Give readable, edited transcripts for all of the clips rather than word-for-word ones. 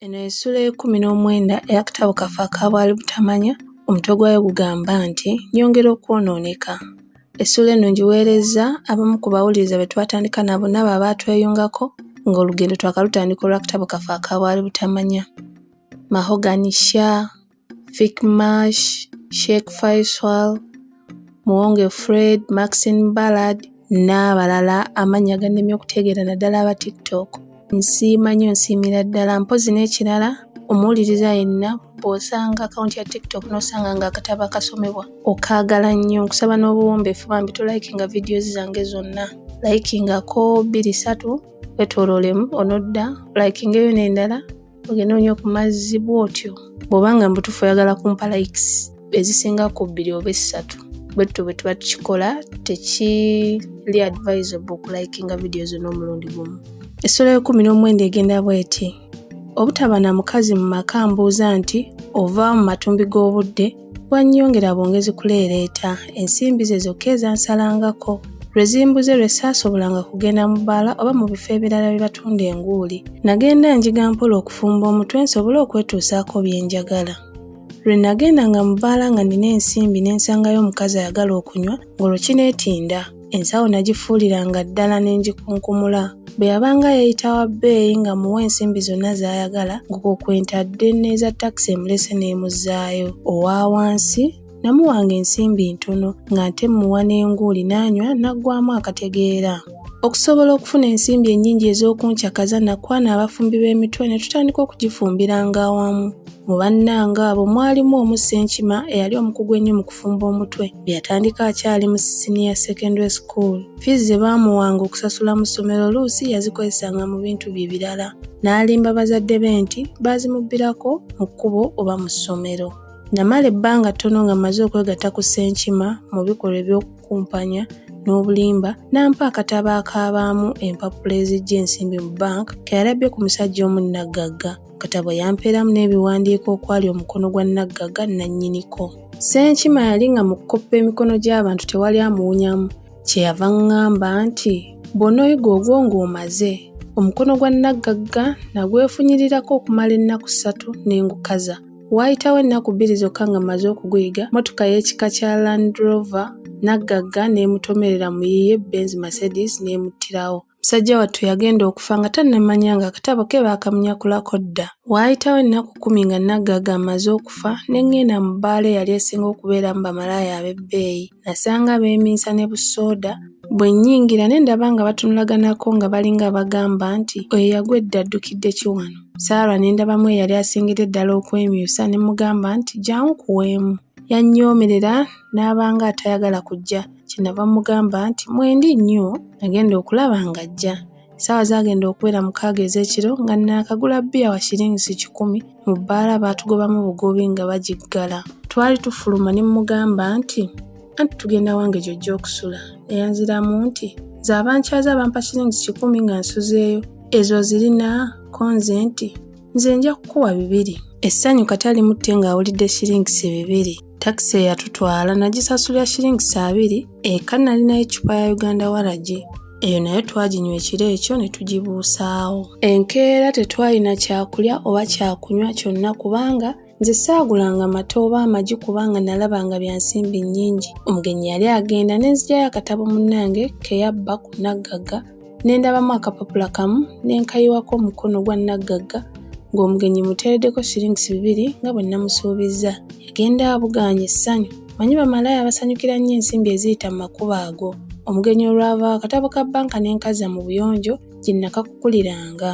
Eno essula y'e19 ey'akatabo kaffe aka Bwali Butamanya, omutwe gwayo gugamba nti Nyongera Okwononeka. Essula eno ngiweerezza abamu ku bawuliriza be twatandika nabo nabo abaatweyungako ng'olugendo twakalutandika olw'akatabo kaffe aka Bwali Butamanya. Mahogany Shah, Fik Mash, Sheikh Faisal, Muwonge Fred, Maxine Ballard n'abalala amannya gannemye okutegeera naddala aba TikTok. Nsiima nnyo nsiimira ddala mpozi n'ekirala omuwuliriza yenna bw'osanga akawunti ya TikTok n'osanga ng'akatabo akasomebwa okaagala nnyo nkusaba n'obuwombeefu bambi tolikinga videos zange zonna. Likingako 2-3 wetooloolemu onodda likingeyo n'endala ogenda onnyo ku mazzi bw'otyo. Bw'obanga mu butuufu oyagala kumpa likes ezisinga ku 2 oba 3 bwetyo bwe tuba tukikola tekiri advisable okulikinga videos zonna omulundi gumu. Essula y'e19 egenda bw'eti. Obutaba na mukazi mu maka mbuuza nti ova mu matumbi g'obudde Nyongera bwongezi kuleereeta ensimbi ze zokka ezansalangako lwe zimbuze lwe saasobolanga kugenda mu bbaala oba mu bifo ebirala bye batunda enguuli. Nagenda njiga mpola okufumba omutwe nsobole okwetuusaako bye njagala. Lwe nagendanga mu bbaala nga nina ensimbi ne nsangayo omukazi ayagala okunywa ng'olwo kineetinda. Ensawo nagifuuliranga ddala ne ngikunkumula. Bwe yabanga yayita wa bbeeyi nga muwa ensimbi zonna z'ayagala ng'okwo kwentadde n'eza takisi emulese n'emuzzaayo. Owa wansi namuwanga ensimbi ntono nga nte muwa n'enguuli n'anywa n'aggwamu akategeera. Okusobola okufuna ensimbi ennyingi ez'okunkyakaza nakwana abafumbi b'emitwe ne tutandika okugifumbiranga awamu. Mu bannange abo mwalimu omu Ssenkima eyali omukugu ennyo mu kufumba omutwe bye yatandika akyali mu senior secondary school. Fees ze baamuwanga okusasula mu ssomero oluusi yazikozesanga mu bintu bye birala. N'alimba bazadde be nti baazimubbirako mu kkubo oba mu ssomero. Namala ebbanga ttono nga mmaze okwegatta ku Ssenkima mu bikolwa eby'okukumpanya n'obulimba n'ampa akatabo akaabaamu empapula ezijja ensimbi mu bank ke yalabbye ku musajja omu Naggagga. Katabo yampeeramu n'ebiwandiiko okwali omukono gwa Naggagga nannyiniko. Ssenkima yali nga mu kukoppa emikono gy'abantu tewali amuwunyamu. Kyeyava ngamba nti bw'onooyiga ogwo ng'omaze. Omukono gwa Naggagga nagwefunyirirako okumala ennaku 3 n'engukaza. Waayitawo ennaku 2 zokka nga mmaze okuguyiga, mmotoka y'ekika kya Land Rover Naggagga n'emutomerera mu yiye Benz Mercedes n'emuttirawo. Musajja wattu yagenda okufa nga tannamanya nga akatabo ke baakamunyakulako dda. Waayitawo ennaku 10 nga Naggagga amaze okufa ne ngenda mu bbaala eyali esinga okubeeramu bamalaaya ab'ebbeeyi. Nasanga beeminsa ne busooda. Bwe nnyingira ne ndaba nga batunulaganako nga balinga bagamba nti oyo yagwa edda addukidde ki wano. Saarwa ne ndabamu eyali asingidde ddala okwemyusa ne mugamba nti jjangu kuweemu. Yannyomerera n'abanga atayagala kujja. Kyenava mugamba nti mwendi nnyo nagenda okulaba ng'ajja. Ssaawa zaagenda okuwera 6 ez'ekiro nga naakagula bbiya wa shillings 10 mu bbaala baatugobamu bugobi nga bagiggala. Twali tufuluma ne mugamba nti anti tugenda wange gy'ojja okusula. Ne yanziramu nti ze abankyaza bampa shillings 10 nga nsuzeeyo. Ezo zirina konze nti nze nja kukuwa 2. Essanyu katali mutte ng'awulidde shillings 2. Takisi eyatutwala nagisasulira shillings 2 eka nalinayo eccupa ya Uganda waragi. Eyo nayo twaginywa ekiro ekyo ne tugibuusaawo. Enkeera tetwalina kyakulya oba kyakunywa kyonna kubanga nze saagulanga mata oba amagi kubanga nalabanga bya nsimbi nnyingi. Omugenyi yali agenda ne nzigyayo akatabo munnange ke yabba ku Naggagga ne ndabamu akapapula kamu ne nkayiwako omukono gwa Naggagga ng'omugenyi muteereddeko shillings 2 nga bwe namusuubizza. Yagenda abuganya essanyu. Manyi bamalaaya basanyukira nnyo ensimbi eziyita mu makubo ago. Omugenyi olwava akatabo ka bbanka n'enkaza mu buyonjo gye nakakukuliranga.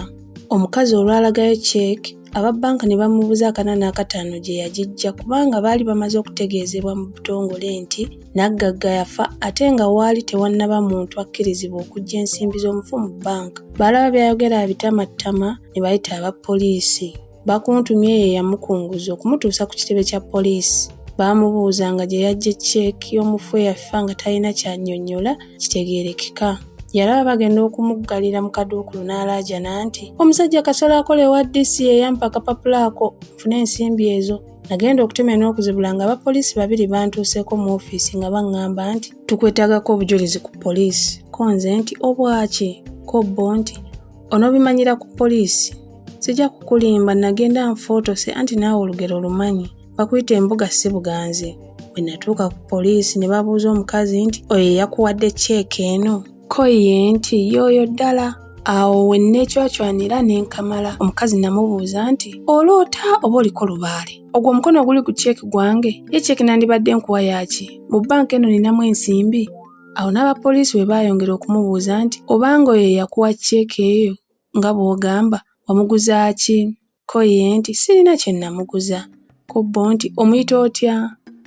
Omukazi olwalagayo cheque aba bbanka ne bamubuuza 45 gye yagijja kubanga baali bamaze okutegeezebwa mu butongole nti Naggagga yafa ate nga waali tewannaba muntu akkirizibwa okujja ensimbi z'omufu mu bbanka. Balaba byayogera abitamattama ne bayita abapoliisi. Bakuntumye ye yamukunguza okumutuusa ku kitebe kya poliisi. Baamubuuzanga gye yajja cheque y'omufu eyafa nga talina kyannyonnyola kitegeerekeka. Yalaba bagenda okumuggalira mu kaduukulu n'alaajana nti omusajja Kasolo akole wa DC yampa akapapula ako nfune ensimbi ezo. Nagenda okutema n'okuzibula nga abapoliisi 2 bantuuseeko mu ofiisi nga baŋŋamba nti tukwetaagako obujulizi ku poliisi. Konze nti obwaki? Ko bo nti onoobimanyira ku poliisi. sijja kukulimba nagenda nfootose anti naawe olugero lumanyi bakuyita embuga si buganzi. Bwe natuuka ku poliisi ne babuuza omukazi nti oyo yakuwadde cheeke eno ko ye nti yooyo ddala. Awo we nneecwacwanira ne nkamala. Omukazi namubuuza nti oloota oba oliko lubaale? Ogwo omukono oguli ku cheeke gwange ye cheeke nandibadde nkuwa yaaki? Mu bbanka eno ninamu ensimbi? Awo n'abapoliisi bwe baayongera okumubuuza nti obanga oyo yakuwa cheeke eyo nga bw'ogamba wamuguza ki? Ko ye nti sirina kye namuguza. Ko bo nti omuyita otya?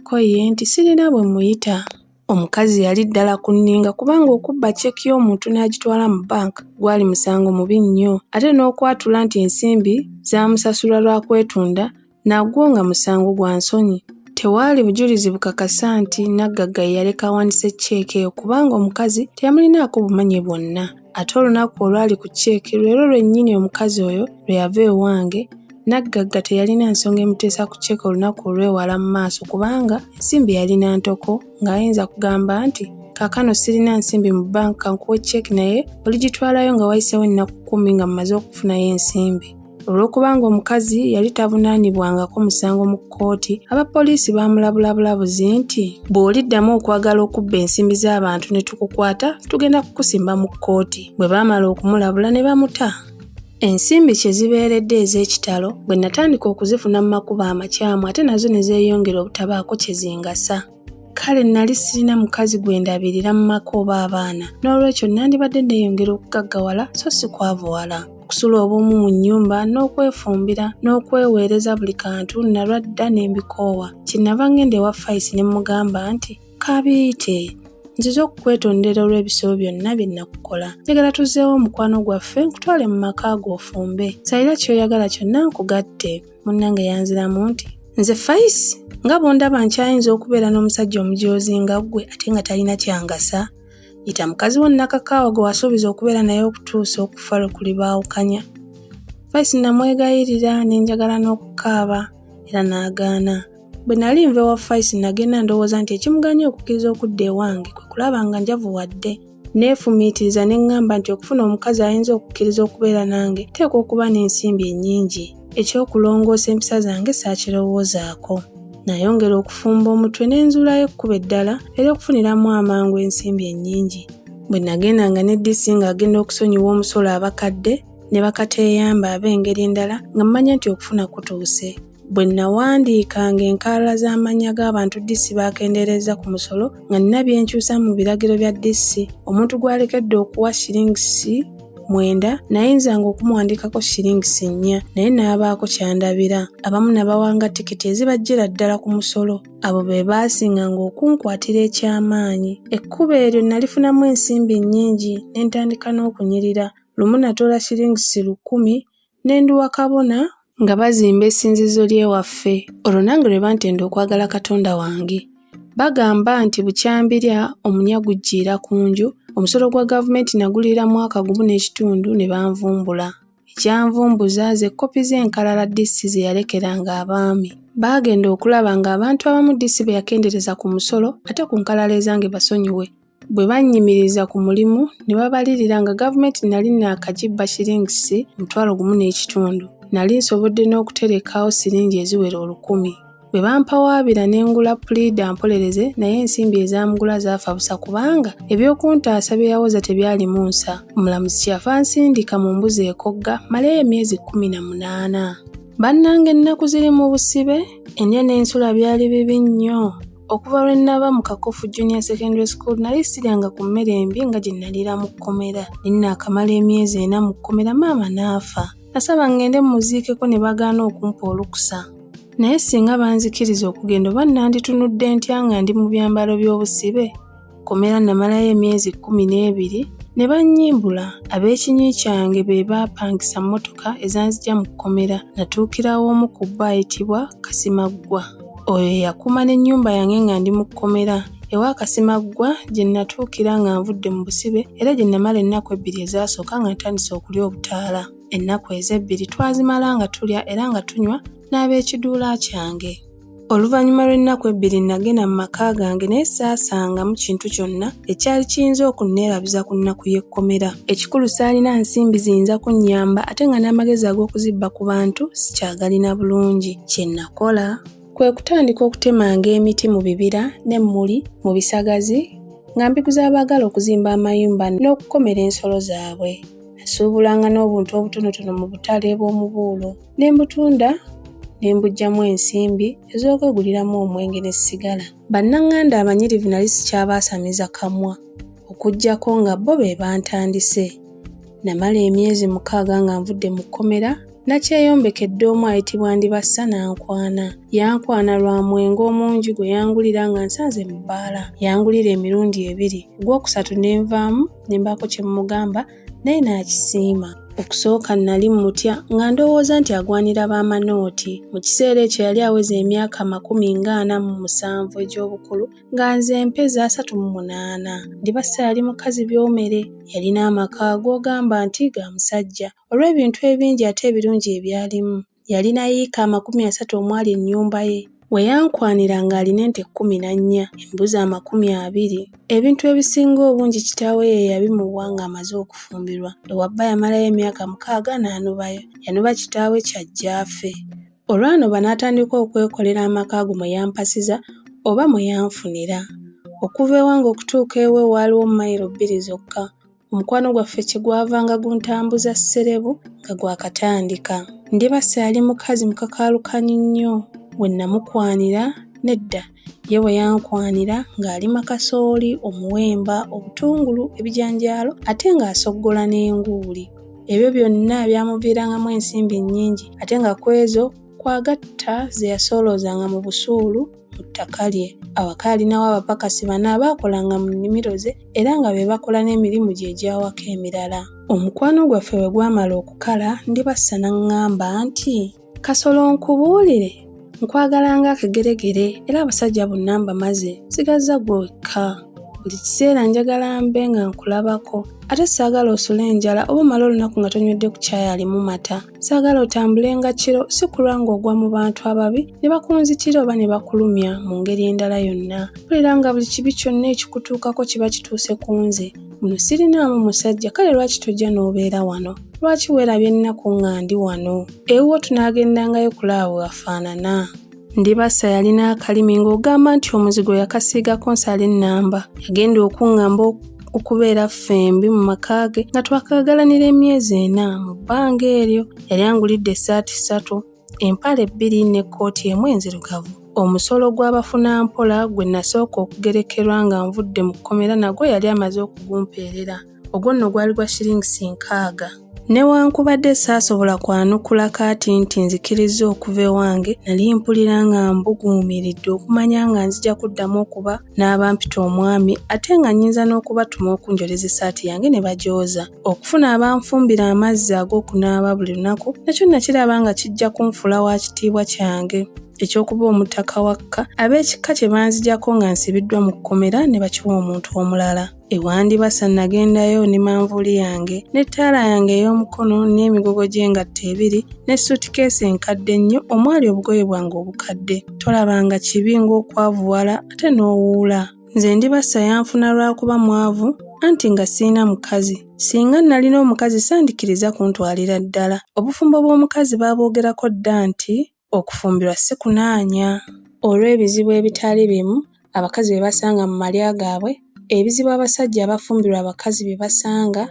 Ko ye nti sirina bwe muyita. Omukazi yali ddala kunninga kubanga okubba cheeke y'omuntu n'agitwala mu bbanka gwali musango mubi nnyo, ate n'okwatula nti ensimbi zaamusasula lwa kwetunda nagwo nga musango gwa nsonyi. Tewaali bujulizi bukakasa nti naggagga ye yaleka awandiise cheeke eyo kubanga omukazi teyamulinaako bumanyi bwonna. Ate olunaku olwali ku cheeke lwero lwennyini omukazi oyo lwe yava ewange, naggagga teyalina nsonga emuteesa ku cheeke olunaku olwewala mu maaso kubanga ensimbi yalina ntoko ng'ayinza kugamba nti kaakano sirina nsimbi mu bbanka nkuwe cheeke naye oligitwalayo nga wayiseewo ennaku 10 nga mmaze okufunayo ensimbi. Olw'okubanga omukazi yali tavunaanibwangako musango mu kkooti, abapoliisi baamulabulabulabuzi nti bw'oliddamu okwagala okubba ensimbi z'abantu ne tukukwata tugenda kukusimba mu kkooti. Bwe baamala okumulabula ne bamuta. Ensimbi kye zibeeredde ez'ekitalo bwe natandika okuzifuna mu makubo amakyamu ate nazo ne zeeyongera obutabaako kye zingasa. Kale nali sirina mukazi gwe ndabirira mu maka oba abaana, n'olwekyo nandibadde neeyongera okugaggawala so si kwavuwala. Okusula obumu mu nnyumba n'okwefumbira n'okweweereza buli kantu nalwadda ne mbikoowa. Kyennava ngenda ewa Faisi ne mugamba nti kabiite nzize okukwetondera olw'ebisebo byonna bye nakukola. Njagala tuzzeewo omukwano gwaffe nkutwale mu maka go ofumbe. Sayira ky'oyagala kyonna nkugatte. Munnange yanziramu nti nze Faisi nga bw'ondaba nkyayinza okubeera n'omusajja omujoozi nga ggwe ate nga talina kyangasa. Yita mukazi wo Nakakaawa gwe wasuubiza okubeera naye okutuusa okufa lwe kulibaawukanya. Faisi namwegayirira ne njagala n'okukaaba era n'agaana. Bwe nali nva ewa Faisi nagenda ndowooza nti ekimuganya okukkiriza okudda ewange kwe kulaba nga njavuwadde. Neefumiitiriza ne ŋŋamba nti okufuna omukazi ayinza okukkiriza okubeera nange teekwa okuba n'ensimbi ennyingi. Ekyokulongoosa empisa zange saakirowoozaako. Nayongera okufumba omutwe n'enzuulayo ekkubo eddala ery'okufuniramu amangu ensimbi ennyingi. Bwe nagendanga ne DC ng'agenda okusonyiwa omusolo abakadde ne bakateeyamba ab'engeri endala nga mmanya nti okufuna kutuuse. Bwe nawandiikanga enkalala z'amannya g'abantu DC baakendeereza ku musolo nga nina byenkyusa mu biragiro bya DC, omuntu gw'alekedde okuwa shillingisi 9 nayinzanga okumuwandiikako shillingisi 4 naye n'abaako kyandabira. Abamu nabawanga tikiti ezibajjira ddala ku musolo. Abo be baasinganga okunkwatira ekyamaanyi. Ekkubo eryo nalifunamu ensimbi nnyingi ne ntandika n'okunyirira. Lumu natoola shillingisi 1000 ne nduwa kabona nga bazimba essinzizo ly'ewaffe. Olwo nange lwe bantenda okwagala Katonda wange. Bagamba nti bukyambirya omunya gujjiira ku nju. Omusolo gwa gavumenti nagulira mwaka gumu n'ekitundu ne banvumbula. Ekyanvumbuza ze kopi z'enkalala DC ze yalekeranga abaami. Baagenda okulaba ng'abantu abamu DC be yakendereza ku musolo ate ku nkalala ezange basonyiwe. Bwe bannyimiriza ku mulimu ne babalirira nga gavumenti nali naakagibba shillingisi 1,000 n'ekitundu. Nali nsobodde n'okuterekawo siringi eziwera 1000. Bwe bampawaabira ne ngula pulida mpolereze naye ensimbi ezamugula zaafa busa kubanga ebyokuntaasa bye yawoza tebyalimu nsa. Omulamuzi kyafa nsindika mu mbuzi ekogga maleyo emyezi 18. Bannange ennaku ziri mu busibe, endya n'ensula byali bibi nnyo. Okuva lwe nnava mu Kakofu Junior Secondary School nali siryanga ku mmere embi nga gye nalira mu kkomera. Ninaakamala emyezi 4 mu kkomera maama n'afa. Nasaba ngende muziikeko ne bagaana okumpa olukusa. Naye singa banzikiriza okugenda oba nanditunudde ntya nga ndi mu byambalo by'obusibe. Kkomera namalayo emyezi 12 ne bannyimbula. Ab'ekinyi kyange be baapangisa mmotoka ezanzija mu kkomera. Natuukirawo omu ku bbo ayitibwa Kasimaggwa. Oyo yakuma n'ennyumba yange nga ndi mu kkomera. Ewa Kasimaggwa gye natuukira nga nvudde mu busibe era gye namala ennaku 2 ezaasooka nga ntandise okulya obutaala. Ennaku ezo 2 twazimala nga tulya era nga tunywa n'ab'ekiduula kyange. Oluvannyuma lw'ennaku 2 nagenda mu maka gange naye saasangamu kintu kyonna ekyali kiyinza okunneerabiza ku nnaku y'ekkomera. Ekikulu saalina nsimbi ziyinza kunnyamba ate nga n'amagezi ag'okuzibba ku bantu sikyagalina bulungi. Kye nakola kwe kutandika okutemanga emiti mu bibira n'emmuli mu bisagazi nga mbiguza abaagala okuzimba amayumba n'okukomera ensolo zaabwe. Nasuubulanga n'obuntu obutonotono mu butale bw'omubuulo ne mbutunda ne mbugyamu ensimbi ez'okweguliramu omwenge ne sigala. Bannanganda abanyirivu nali sikyabaasamiza kamwa okuggyako nga bo be bantandise. Namala emyezi 6 nga nvudde mu kkomera nakyeyombekedde omu ayitibwa Ndibassa n'ankwana. Yankwana lwa mwenge omungi gwe yangulira nga nsanze mu bbaala. Yangulira emirundi 2, ogwokusatu ne nvaamu ne mbaako kye mugamba naye n'akisiima. Okusooka nali mmutya nga ndowooza nti agwanira b'amanooti. Mu kiseera ekyo yali aweza emyaka 47 egy'obukulu nga nze mpeza 38. Ndibassa yali mukazi byomere, yalina amaka ag'ogamba nti ga musajja olw'ebintu ebingi ate ebirungi ebyalimu. Yalina yiika 30 omwali ennyumba ye. We yankwanira ng'alina ente 14, embuzi 20. Ebintu ebisinga obungi kitaawe ye yabimuwa ng'amaze okufumbirwa. Ewabba yamalayo emyaka 6 n'anubayo. Yanuba kitaawe kyajja afe. Olwanoba n'atandika okwekolera amaka ago mwe yampasiza oba mwe yanfunira. Okuva ewange okutuuka ewe waaliwo mayiro 2 zokka. Omukwano gwaffe kye gwavanga guntambuza sserebu nga gwakatandika. Ndibassa yali mukazi mukakaalukanyi nnyo. We namukwanira nedda ye we yankwanira ng'alima kasooli, omuwemba, obutungulu, ebijanjaalo ate ng'asoggola n'enguuli. Ebyo byonna byamuviirangamu ensimbi nnyingi ate nga ku ezo kwagatta ze yasooloozanga mu busuulu mu ttaka lye. Awaka alinawo abapakasi 4 abaakolanga mu nnimiro ze era nga be bakola n'emirimu gye egy'awaka emirala. Omukwano gwaffe bwe gwamala okukala Ndibassa n'aŋŋamba nti kasolo nkubuulire nkwagala ng'akageregere era abasajja bonna mbamaze sigazza gwe wekka. Buli kiseera njagala mbe nga nkulabako ate saagala osule enjala oba omala olunaku nga tonywedde ku caayi alimu mata. Saagala otambulenga kiro si kulwa ng'ogwa mu bantu ababi ne bakunzitira oba ne bakulumya mu ngeri endala yonna. Mpulira nga buli kibi kyonna ekikutuukako kiba kituuse ku nze. Muno sirinaamu musajja, kale lwaki tojja n'obeera wano? Lwaki weerabye ennaku nga ndi wano? Ewuwo tunaagendangayo kulaba bwe wafaanana. Ndibassa yalina akalimi ng'ogamba nti omuzigo yakasiigako nsala ennamba. Yagenda okuŋŋamba okubeera ffembi mu maka ge nga twakagalanira emyezi 4. Mu bbanga eryo yali angulidde essaati 3, empale 2 n'ekkooti emu enzirugavu. Omusolo gw'abafunampola gwe nasooka okugerekerwa nga nvudde mu kkomera nagwo yali amaze okugumpeerera. Ogwo nno gwali gwa shillings 60. Newankubadde saasobola kwanukula kaati nti nzikiriza okuva ewange, nali mpulira nga mbuguumiridde okumanya nga nzija kuddamu okuba n'abampita omwami ate nga nnyinza n'okubatuma okunjoleza essaati yange ne bagyoza. Okufuna abanfumbira amazzi ag'okunaaba buli lunaku nakyo nakiraba nga kijja kunfuula wa kitiibwa kyange ekyokuba omutaka wakka ab'ekika kye banzijako nga nsibiddwa mu kkomera ne bakiwa omuntu omulala. Ewa Ndibassa nagendayo ne manvuuli yange n'ettaala yange ey'omukono n'emigogo gy'engatta 2 ne suutikeesi enkadde nnyo omwali obugoye bwange obukadde. Tolabanga kibi ng'okwavuwala ate n'owuula. Nze Ndibassa yanfuna lwakuba mwavu anti nga sirina mukazi. Singa nalina omukazi sandikiriza kuntwalira ddala. Obufumbo bw'omukazi baabwogerako dda nti okufumbirwa si kunaanya. Olw'ebizibu ebitali bimu abakazi bye basanga mu malya gaabwe, ebizibu abasajja abafumbirwa abakazi bye basanga,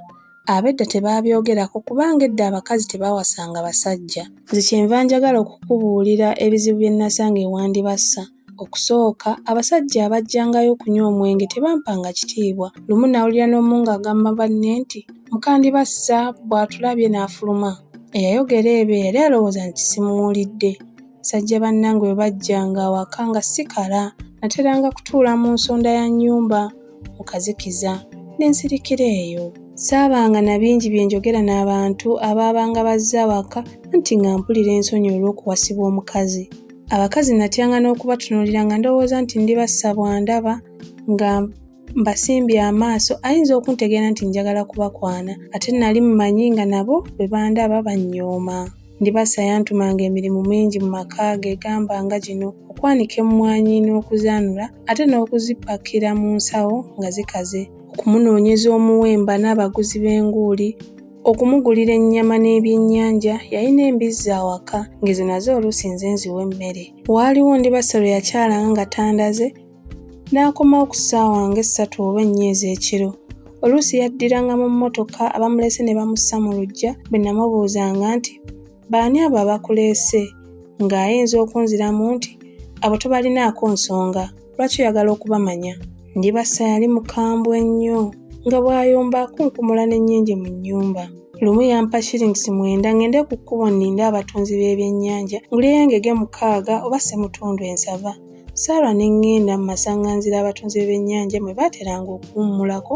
ab'edda tebaabyogerako kubanga edda abakazi tebaawasanga basajja. Nze kyenva njagala okukubuulira ebizibu bye nasanga ewa Ndibassa. Okusooka, abasajja abajjangayo okunywa omwenge tebampanga kitiibwa. Lumu nawulira n'omu ng'agamba banne nti muka Ndibassa bw'atulabye n'afuluma. Eyayogera ebyo yali alowooza nti simuwulidde. Sajja bannange bwe bajjanga awaka nga sikala, nateranga kutuula mu nsonda ya nnyumba mu kazikiza n'ensirikira eyo. Saabanga na bingi bye njogera n'abantu abaabanga bazze awaka anti nga mpulira ensonyi olw'okuwasibwa omukazi. Abakazi natyanga n'okubatunuulira nga ndowooza nti Ndibassa bw'andaba nga mbasimbye amaaso ayinza okuntegeera nti njagala kubakwana ate nali mmanyi nga nabo bwe bandaba bannyooma. Ndibasa yantumanga emirimu mingi mu maka ge gamba nga gino okwanika emmwanyi n'okuzaanula ate n'okuzipakira mu nsawo nga zikaze, okumunoonyeza omuwemba n'abaguzi b'enguuli, okumugulira ennyama n'ebyennyanja. Yalina embizzi awaka ng'ezo nazo oluusi nze nziwa emmere. Waaliwo Ndibasa lwe yakyalanga nga tandaze n'akomawo ku ssaawa nga 3 oba 4 ez'ekiro. Oluusi yaddiranga mu mmotoka abamulese ne bamussa mu luggya bwe namubuuzanga nti baani abo abakuleese, ng'ayinza okunziramu nti abo tobalinaako nsonga, lwaki oyagala okubamanya? Ndibasa yali mukambwe nnyo nga bw'ayomba akunkumula n'ennyenje mu nnyumba. Lumu yampa shillings 9 ngende ku kkubo nninde abatunzi b'ebyennyanja nguleyo engege 6 oba ssemutundu ensava. Saalwa ne ngenda mu masaŋŋanzira abatunzi b'ebyennyanja mwe baateranga okuwummulako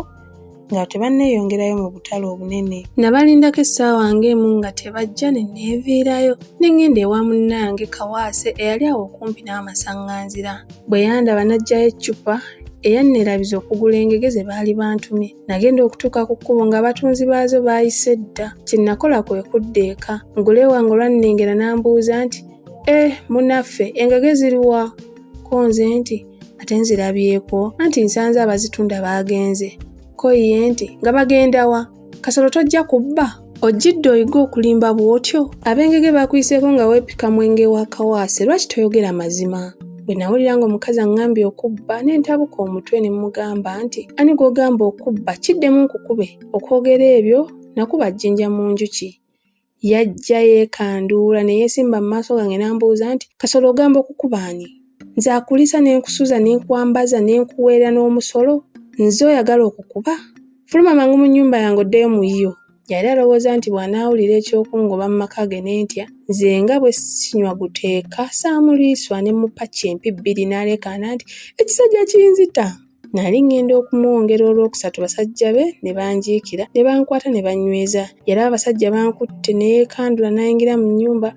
nga tebanneeyongerayo mu butale obunene. Nabalindako essaawa ng'emu nga tebajja ne neeviirayo ne ngenda ewa munnange Kawaase eyali awo okumpi n'amasaŋŋanzira. Bwe yandaba n'aggyayo eccupa eyanneerabiza okugula engege ze baali bantumye. Nagenda okutuuka ku kkubo ng'abatunzi baazo baayise dda. Kye nakola kwe kudda eka ngule wange olwannengera n'ambuuza nti munaffe engege ziruwa? Ko nze nti ate nzirabyeko anti nsanze abazitunda baagenze. Ko ye nti nga bagenda wa? Kasolo tojja kubba? Ojjidde oyiga okulimba bw'otyo? Ab'engege bakuyiseeko nga weepika mwenge wa Kawaase, lwaki toyogera mazima? Bwe nawulira ng'omukazi aŋŋambye okubba ne ntabuka omutwe ne mugamba nti ani gw'ogamba okubba? Kiddemu nkukube. Okwogera ebyo nakuba jjinja mu njuki. Yajja yeekanduula ne yeesimba mu maaso gange n'ambuuza nti kasolo ogamba okukuba ani? Nze akulisa ne nkusuza ne nkwambaza ne nkuweera n'omusolo? Nze oyagala okukuba? Fuluma mangu mu nnyumba yange oddeyo mu yo. Yali alowooza nti bw'anaawulira ekyokungoba mu maka ge n'entya, nze nga bwe sinywa guteeka saamuliiswa ne mmupa kyempi 2 n'aleekaana nti ekisajja kinzita. Nali ngenda okumwongera olwokusatu basajja be ne banjiikira ne bankwata ne bannyweza. Yali abasajja bankutte ne yeekandula n'ayingira mu nnyumba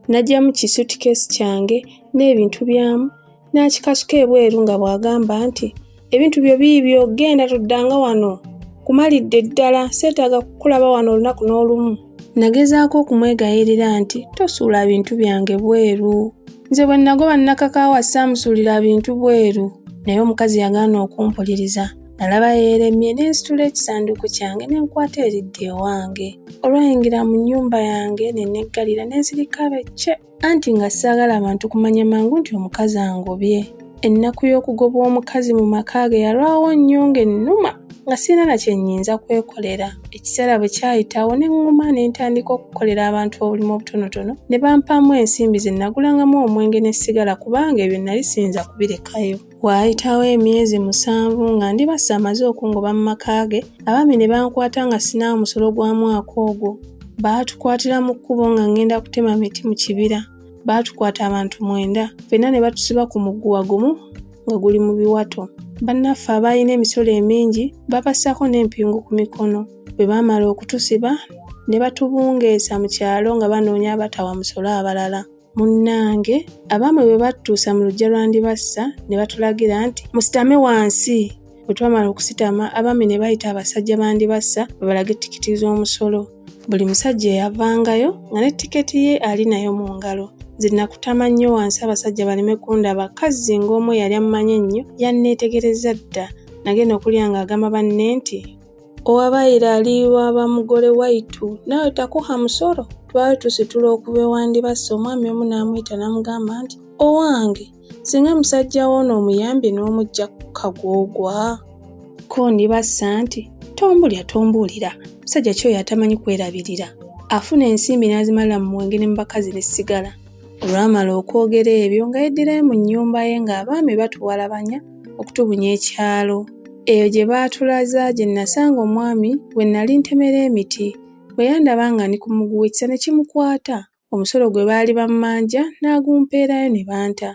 n'aggyamu kisutikeesi kyange n'ebintu byamu n'akikasuka ebweru nga bw'agamba nti ebintu byo biibyo, genda toddanga wano. Kumalidde ddala, seetaaga kukulaba wano olunaku n'olumu. Nagezaako okumwegayirira nti tosuula bintu byange bweru. Nze bwe nagoba nnakakaawa saamusuulira bintu bweru. Naye omukazi yagaana okumpuliriza. Nalaba yeeremye ne nsitula ekisanduuko kyange ne nkwata eridda ewange. Olwayingira mu nnyumba yange ne neggalira ne nsirika becce. Anti nga saagala abantu kumanya mangu nti omukazi angobye. Ennaku y'okugobwa omukazi mu maka ge yalwawo nnyo ng'ennuma nga sirina na kye nnyinza kwekolera. Ekiseera bwe kyayitawo ne ŋŋuma ne ntandika okukolera abantu obulimu obutonotono ne bampamu ensimbi ze nagulangamu omwenge ne sigala kubanga ebyo nali siyinza kubirekayo. Waayitawo emyezi 7 nga Ndibasa amaze okungoba mu maka ge, abaami ne bankwata nga sinaawo musolo gwa mwaka ogwo. Baatukwatira mu kkubo nga ngenda kutema miti mu kibira. Baatukwata abantu 9, ffenna ne batusiba ku muguwa gumu nga guli mu biwato. Bannaffe abalina emisolo emingi babassaako n'empingu ku mikono. Bwe baamala okutusiba ne batubungeesa mu kyalo nga banoonya abatawa musolo abalala. Munnange, abaami bwe batutuusa mu luggya lwa Ndibasa ne batulagira nti musitame wansi. Bwe twamala okusitama, abaami ne bayita abasajja ba Ndibasa babalage tikiti z'omusolo. Buli musajja eyavangayo nga ne tiketi ye ali nayo mu ngalo. Nze nakutama nnyo wansi abasajja baleme kundaba. Kazzi ng'omu yali ammanyi ennyo yanneetegereza dda. Nagenda okulya ng'agamba banne nti owabayira aliwa bamugole waitu nawe takuha musolo. Twali tusitula okuva ewa Ndibasa, omwami omu n'amuyita n'amugamba nti owange singa musajja wo n'omuyambye n'omujja ku kagwogwa. Ko Ndibasa nti tombuulira musajja ki oyo atamanyi kwerabirira. Afuna ensimbi n'azimalira mu mwenge ne mu bakazi ne sigala. Olwamala okwogera ebyo nga yeddirayo mu nnyumba ye ng'abaami batuwalabanya okutubunya ekyalo. Eyo gye baatulaza gye nasanga omwami bwe nali ntemera emiti. Bwe yandaba nga ndi kumuguwitsa ne kimukwata. Omusolo gwe baali bammanja n'agumpeerayo ne banta.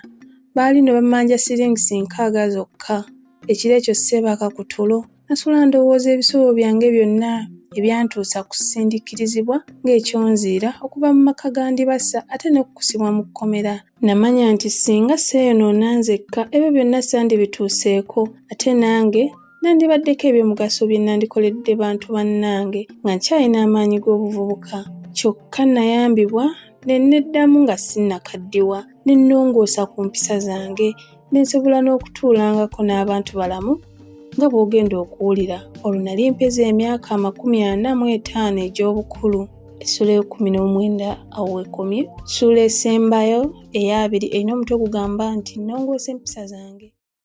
Baali ne bammanja shillings 60 zokka. Ekiro ekyo sseebaka ku tulo. Nasula ndowooza ebisolo byange byonna ebyantuusa ku kusindiikirizibwa ng'ekyonziira okuva mu maka ga Ndibasa ate n'okukusibwa mu kkomera. Namanya nti singa seeyonoona nzekka ebyo byonna sandibituuseeko ate nange nandibaddeko eby'omugaso bye nandikoledde bantu bannange nga nkyalina amaanyi g'obuvubuka. kyokka nayambibwa ne neddamu nga sinnakaddiwa ne nnongoosa ku mpisa zange ne nsobola n'okutuulangako n'abantu balamu nga bw'ogenda okuwulira olwo nali mpeza emyaka 45 egy'obukulu. Essula y'e19 awo wekomye. Ssuula esembayo eya 2 erina omutwe gugamba nti nnongoose empisa zange.